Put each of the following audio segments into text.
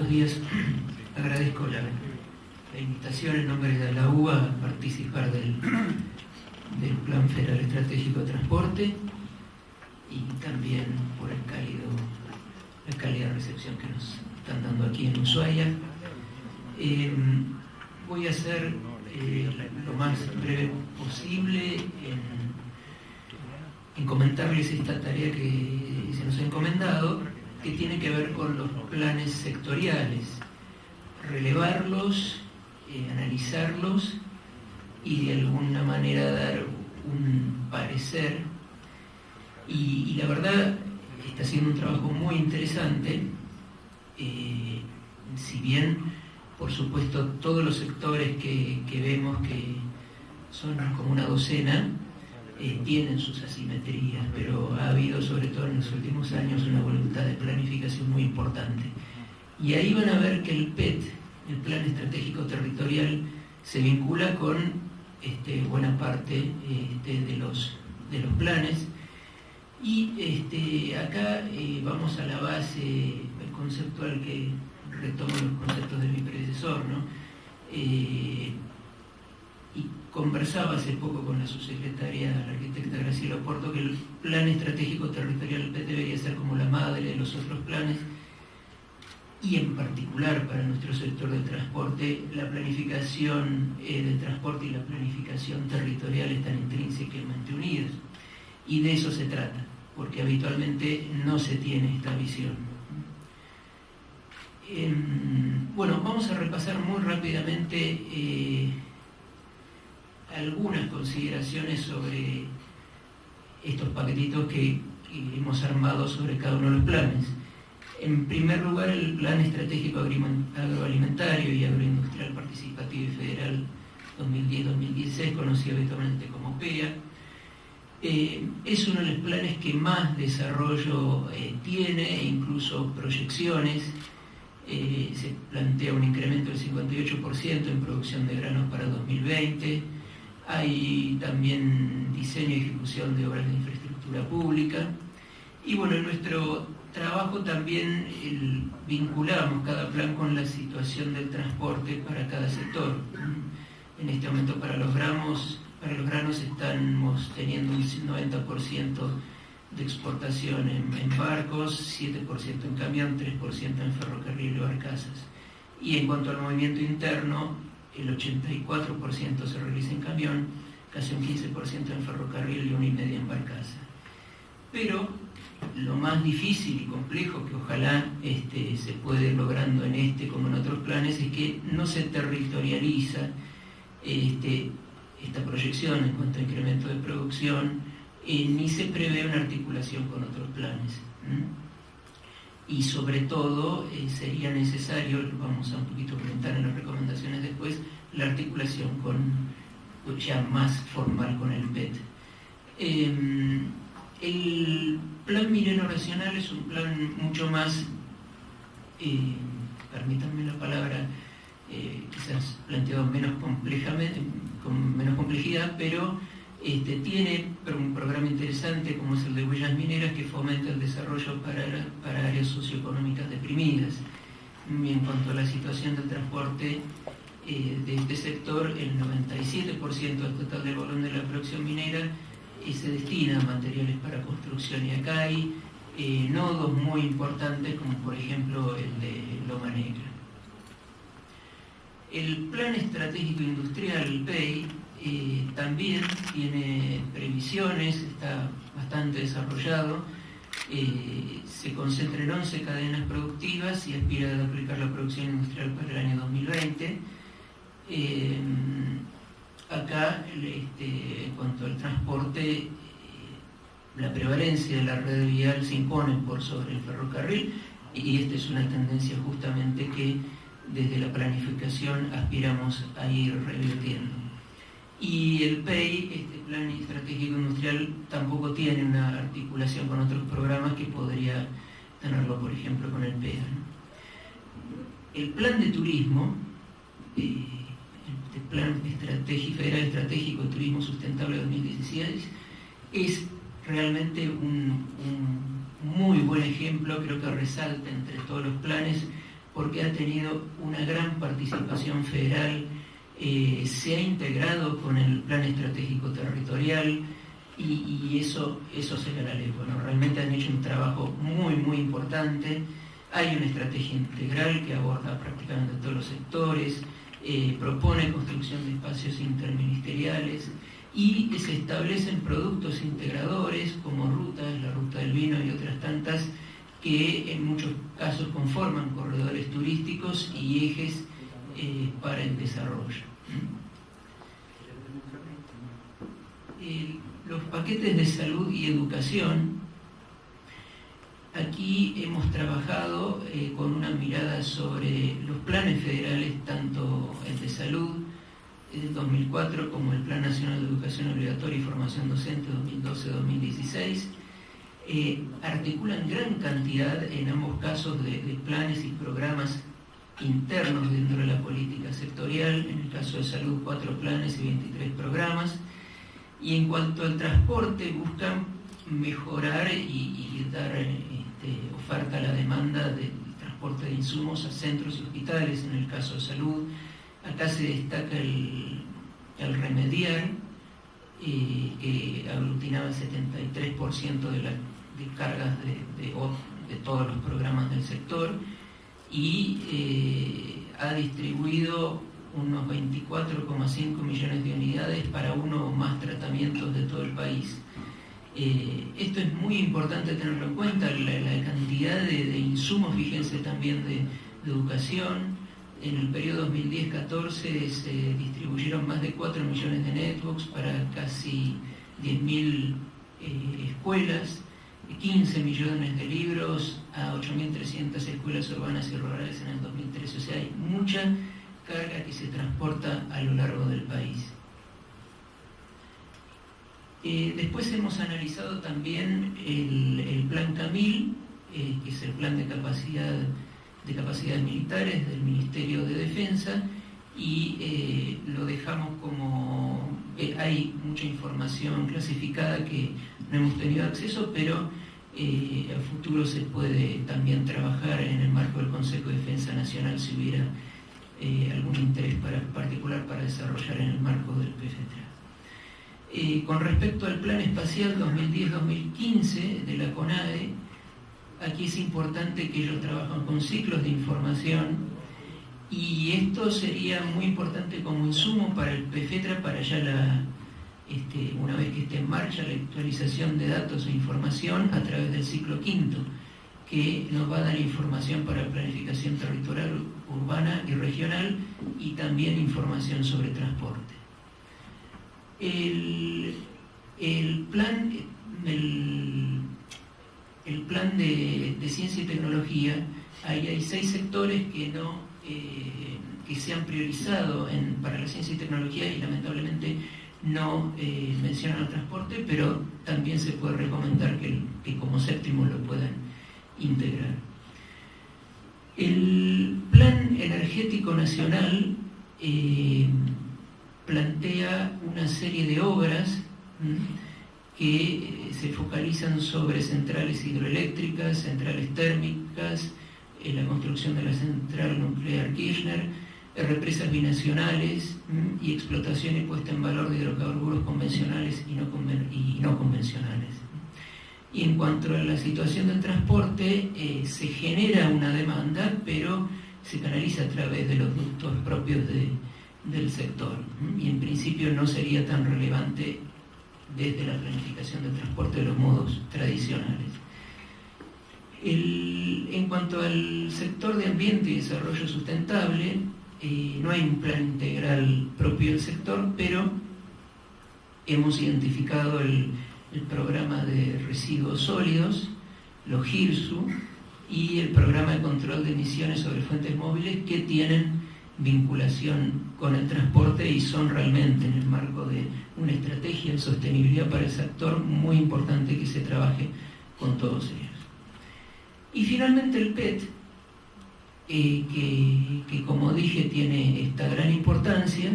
buenos días. Agradezco la invitación en nombre de la UBA a participar del Plan Federal Estratégico de Transporte y también por la cálida recepción que nos están dando aquí en Ushuaia. Voy a ser lo más breve posible en comentarles esta tarea que se nos ha encomendado, que tiene que ver con los planes sectoriales, relevarlos, analizarlos y de alguna manera dar un parecer. Y la verdad está siendo un trabajo muy interesante, si bien por supuesto todos los sectores que vemos, que son como una docena, tienen sus asimetrías, pero ha habido sobre todo en los últimos años una voluntad de planificación muy importante. Y ahí van a ver que el PET, el Plan Estratégico Territorial, se vincula con buena parte de los planes. Y acá vamos a la base conceptual, que retomo los conceptos de mi predecesor, ¿no? Y conversaba hace poco con la subsecretaria, la arquitecta Graciela Oporto, que el Plan Estratégico Territorial del PET debería ser como la madre de los otros planes, y en particular para nuestro sector del transporte, la planificación del transporte y la planificación territorial están intrínsecamente unidas. Y de eso se trata, porque habitualmente no se tiene esta visión. Bueno, vamos a repasar muy rápidamente algunas consideraciones sobre estos paquetitos que hemos armado sobre cada uno de los planes. En primer lugar, el Plan Estratégico Agroalimentario y Agroindustrial Participativo y Federal 2010-2016, conocido habitualmente como PEA. Es uno de los planes que más desarrollo tiene, e incluso proyecciones. Se plantea un incremento del 58% en producción de granos para 2020. Hay también diseño y ejecución de obras de infraestructura pública. Y bueno, en nuestro trabajo también vinculamos cada plan con la situación del transporte para cada sector. En este momento para los granos estamos teniendo un 90% de exportación en barcos, 7% en camión, 3% en ferrocarril y barcazas. Y en cuanto al movimiento interno, el 84% se realiza en camión, casi un 15% en ferrocarril y 1,5% en barcaza. Pero lo más difícil y complejo, que ojalá se puede ir logrando en como en otros planes, es que no se territorializa esta proyección en cuanto a incremento de producción, ni se prevé una articulación con otros planes. Y sobre todo sería necesario, lo vamos a un poquito comentar en las recomendaciones después, la articulación ya más formal con el PET. El Plan Minero Nacional es un plan mucho más, permítanme la palabra, quizás planteado con menos complejidad, pero tiene un programa interesante como es el de huellas mineras, que fomenta el desarrollo para áreas socioeconómicas deprimidas. Y en cuanto a la situación del transporte de este sector, el 97% del total del volumen de la producción minera se destina a materiales para construcción, y acá hay nodos muy importantes como por ejemplo el de Loma Negra. El Plan Estratégico Industrial, el PEI, también tiene previsiones, está bastante desarrollado, se concentra en 11 cadenas productivas y aspira a aplicar la producción industrial para el año 2020. Acá, en cuanto al transporte, la prevalencia de la red vial se impone por sobre el ferrocarril, y esta es una tendencia justamente que desde la planificación aspiramos a ir revirtiendo. Y el PEI, este Plan Estratégico Industrial, tampoco tiene una articulación con otros programas que podría tenerlo, por ejemplo, con el PEA, ¿no? El Plan de Turismo, el Plan Federal Estratégico de Turismo Sustentable 2016, es realmente un muy buen ejemplo, creo que resalta entre todos los planes, porque ha tenido una gran participación federal, se ha integrado con el Plan Estratégico Territorial y eso señalaré. Bueno, realmente han hecho un trabajo muy importante. Hay una estrategia integral que aborda prácticamente todos los sectores, propone construcción de espacios interministeriales y se establecen productos integradores como rutas, la ruta del vino y otras tantas, que en muchos casos conforman corredores turísticos y ejes para el desarrollo. Los paquetes de salud y educación, aquí hemos trabajado con una mirada sobre los planes federales, tanto el de salud del 2004 como el Plan Nacional de Educación Obligatoria y Formación Docente 2012-2016. Articulan gran cantidad, en ambos casos, de planes y programas internos dentro de la política sectorial. En el caso de salud, 4 planes y 23 programas. Y en cuanto al transporte, buscan mejorar y dar oferta a la demanda del transporte de insumos a centros y hospitales. En el caso de salud, acá se destaca el Remediar, que aglutinaba el 73% de cargas de todos los programas del sector y ha distribuido unos 24,5 millones de unidades para uno o más tratamientos de todo el país. Esto es muy importante tenerlo en cuenta, la cantidad de insumos, fíjense también de educación. En el periodo 2010-14 se distribuyeron más de 4 millones de netbooks para casi 10.000 escuelas, 15 millones de libros a 8.300 escuelas urbanas y rurales en el 2013. O sea, hay mucha carga que se transporta a lo largo del país. Después hemos analizado también el Plan Camil, que es el plan de capacidades militares del Ministerio de Defensa, y lo dejamos como... hay mucha información clasificada que no hemos tenido acceso, pero a futuro se puede también trabajar en el marco del Consejo de Defensa Nacional si hubiera algún interés particular para desarrollar en el marco del PFETRA. Con respecto al Plan Espacial 2010-2015 de la CONADE, aquí es importante que ellos trabajan con ciclos de información y esto sería muy importante como insumo para el PFETRA, para ya una vez que esté en marcha la actualización de datos e información a través del ciclo quinto, que nos va a dar información para planificación territorial, urbana y regional, y también información sobre transporte. El plan de ciencia y tecnología, ahí hay 6 sectores que se han priorizado para la ciencia y tecnología y lamentablemente no mencionan el transporte, pero también se puede recomendar que como séptimo lo puedan integrar. El Plan Energético Nacional plantea una serie de obras que se focalizan sobre centrales hidroeléctricas, centrales térmicas, la construcción de la central nuclear Kirchner, represas binacionales y explotación y puesta en valor de hidrocarburos convencionales y no convencionales. Y en cuanto a la situación del transporte, se genera una demanda, pero se canaliza a través de los ductos propios del sector. Y en principio no sería tan relevante desde la planificación del transporte de los modos tradicionales. En cuanto al sector de ambiente y desarrollo sustentable, no hay un plan integral propio del sector, pero hemos identificado el programa de residuos sólidos, los GIRSU, y el programa de control de emisiones sobre fuentes móviles que tienen vinculación con el transporte y son realmente, en el marco de una estrategia de sostenibilidad para el sector, muy importante que se trabaje con todos ellos. Y finalmente el PET, que como dije tiene esta gran importancia,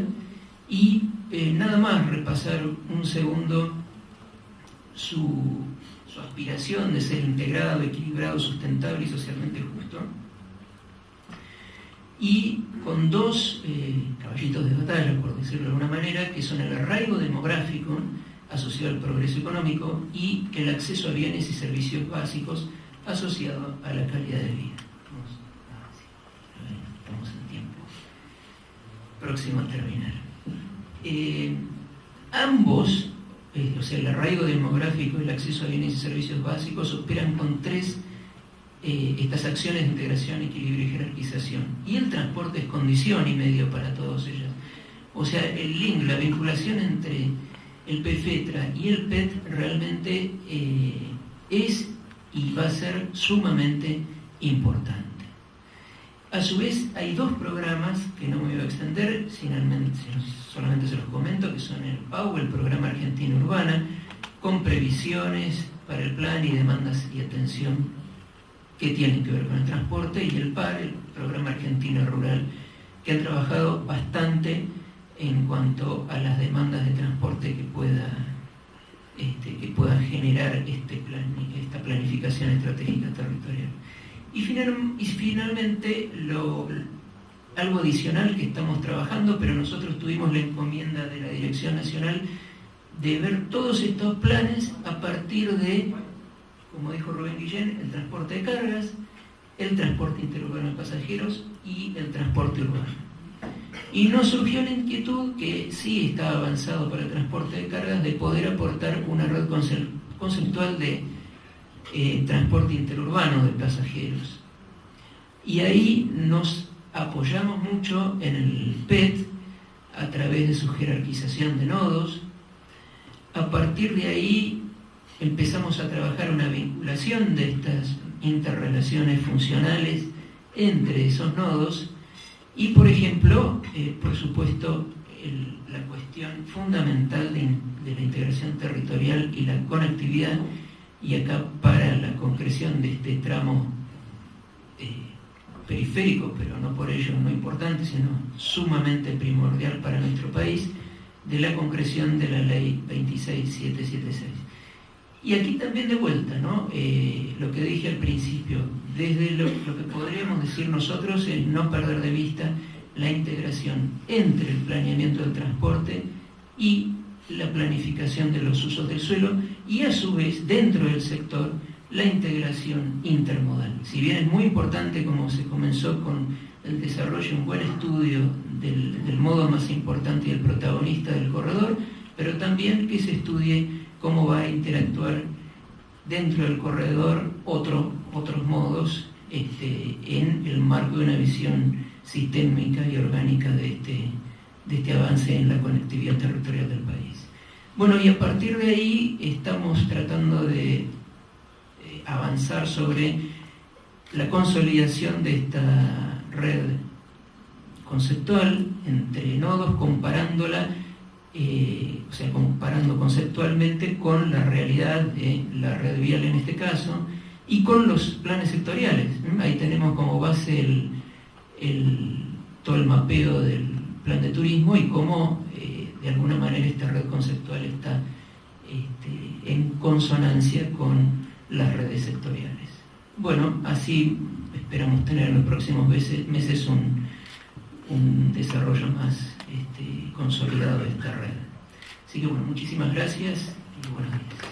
y nada más repasar un segundo su aspiración de ser integrado, equilibrado, sustentable y socialmente justo. y con dos caballitos de batalla, por decirlo de alguna manera, que son el arraigo demográfico asociado al progreso económico y el acceso a bienes y servicios básicos asociado a la calidad de vida. Estamos en tiempo próximo a terminar. Ambos, o sea, el arraigo demográfico y el acceso a bienes y servicios básicos, operan con estas acciones de integración, equilibrio y jerarquización. Y el transporte es condición y medio para todos ellas. O sea, el link, la vinculación entre el PFETRA y el PET realmente es y va a ser sumamente importante. A su vez, hay dos programas que no me voy a extender, solamente se los comento, que son el PAU, el Programa Argentina Urbana, con previsiones para el plan y demandas y atención que tienen que ver con el transporte, y el PAR, el Programa Argentina Rural, que han trabajado bastante en cuanto a las demandas de transporte que pueda generar esta planificación estratégica territorial. Y finalmente, algo adicional que estamos trabajando, pero nosotros tuvimos la encomienda de la Dirección Nacional de ver todos estos planes a partir de, como dijo Rubén Guillén, el transporte de cargas, el transporte interurbano de pasajeros y el transporte urbano. Y nos surgió la inquietud, que sí está avanzado para el transporte de cargas, de poder aportar una red conceptual de transporte interurbano de pasajeros. Y ahí nos apoyamos mucho en el PET a través de su jerarquización de nodos. A partir de ahí empezamos a trabajar una vinculación de estas interrelaciones funcionales entre esos nodos y, por ejemplo, por supuesto, la cuestión fundamental de la integración territorial y la conectividad, y acá para la concreción de este tramo periférico, pero no por ello no importante, sino sumamente primordial para nuestro país, de la concreción de la Ley 26776. Y aquí también de vuelta, ¿no? Lo que dije al principio, desde lo que podríamos decir nosotros es no perder de vista la integración entre el planeamiento del transporte y la planificación de los usos del suelo, y a su vez dentro del sector la integración intermodal. Si bien es muy importante, como se comenzó con el desarrollo de un buen estudio del modo más importante y el protagonista del corredor, pero también que se estudie cómo va a interactuar dentro del corredor otros modos en el marco de una visión sistémica y orgánica de este avance en la conectividad territorial del país. Bueno, y a partir de ahí estamos tratando de avanzar sobre la consolidación de esta red conceptual entre nodos, comparándola, comparando conceptualmente con la realidad de la red vial en este caso, y con los planes sectoriales. Ahí tenemos como base todo el mapeo del plan de turismo y cómo de alguna manera esta red conceptual está en consonancia con las redes sectoriales. Bueno, así esperamos tener en los próximos meses un desarrollo más consolidado de esta red. Así que bueno, muchísimas gracias y buenos días.